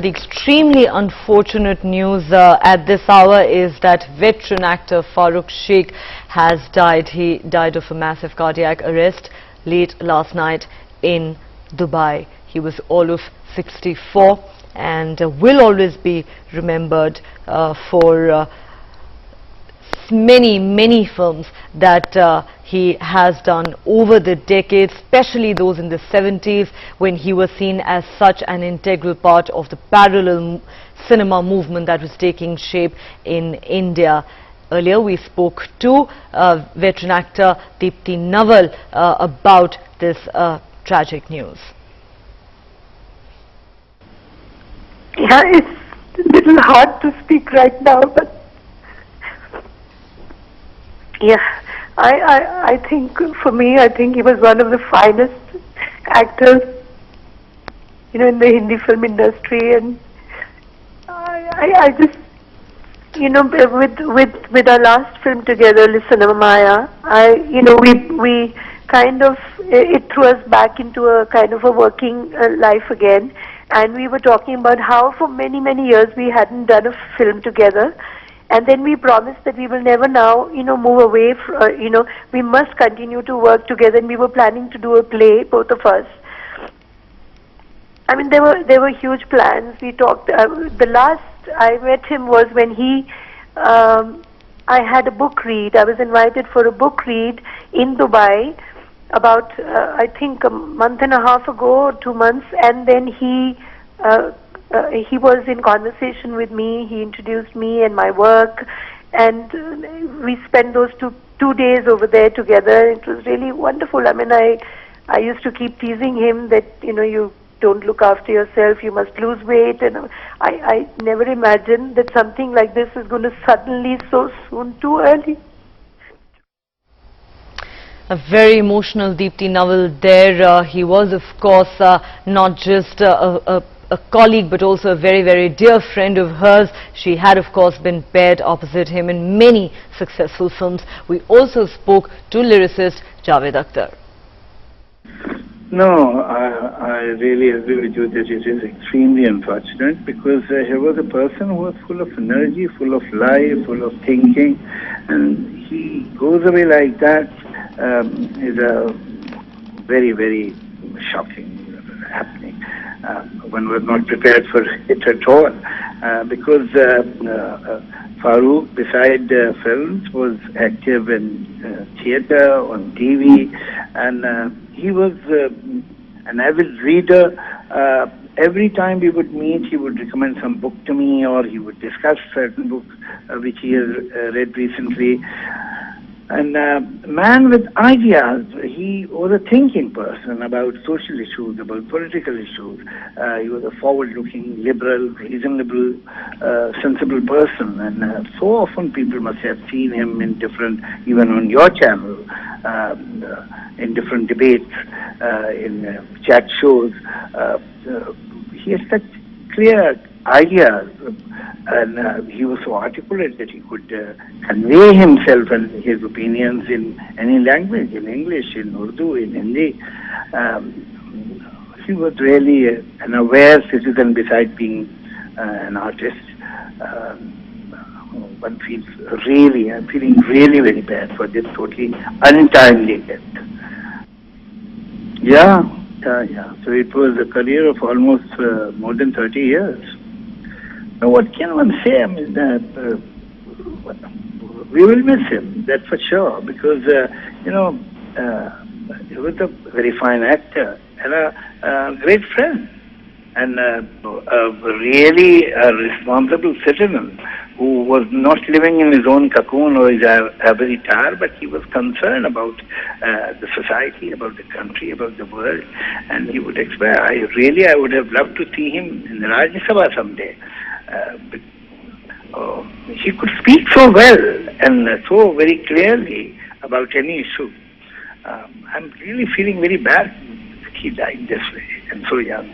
The extremely unfortunate news at this hour is that veteran actor Farooq Sheikh has died. He died of a massive cardiac arrest late last night in Dubai. He was all of 64 and will always be remembered for many films that he has done over the decades, especially those in the 70s, when he was seen as such an integral part of the parallel cinema movement that was taking shape in India. Earlier we spoke to veteran actor Deepti Naval about this tragic news. Yeah, it's a little hard to speak right now, but yeah, I think for me, I think he was one of the finest actors, in the Hindi film industry, and I just, with our last film together, Lisanama Maya, we kind of, it threw us back into a kind of a working life again, and we were talking about how for many years we hadn't done a film together. And then we promised that we will never now, move away. We must continue to work together. And we were planning to do a play, both of us. I mean, there were huge plans. We talked. The last I met him was when I had a book read. I was invited for a book read in Dubai about, I think, a month and a half ago, or 2 months. And then he was in conversation with me. He introduced me and my work, and we spent those two days over there together. It was really wonderful. I mean, I used to keep teasing him that you don't look after yourself, you must lose weight, and I never imagined that something like this is going to suddenly, so soon, too early. A very emotional Deepti Naval there. He was, of course, not just a colleague, but also a very dear friend of hers. She had, of course, been paired opposite him in many successful films. We also spoke to lyricist Javed Akhtar. No, I really agree with you that it is extremely unfortunate, because he was a person who was full of energy, full of life, full of thinking, and he goes away like that. Is a very shocking happening. One was not prepared for it at all, because Farooq, beside films, was active in theatre, on TV, and he was an avid reader. Every time we would meet, he would recommend some book to me, or he would discuss certain books which he has read recently. And man with ideas. He was a thinking person about social issues, about political issues. He was a forward-looking, liberal, reasonable, sensible person. And so often people must have seen him in different, even on your channel, in different debates, in chat shows. He has such clear ideas, and he was so articulate that he could convey himself and his opinions in any language, in English, in Urdu, in Hindi. He was really an aware citizen besides being an artist. One feels really, I'm feeling really very bad for this totally untimely death. Yeah. So it was a career of almost more than 30 years. Now, what can one say? I mean, we will miss him, that's for sure, because, he was a very fine actor and a great friend, and a really responsible citizen who was not living in his own cocoon or his ivory tower, but he was concerned about the society, about the country, about the world, and he would express. I would have loved to see him in the Rajya Sabha someday. He could speak so well and so very clearly about any issue. I'm really feeling very bad that he died this way and so young.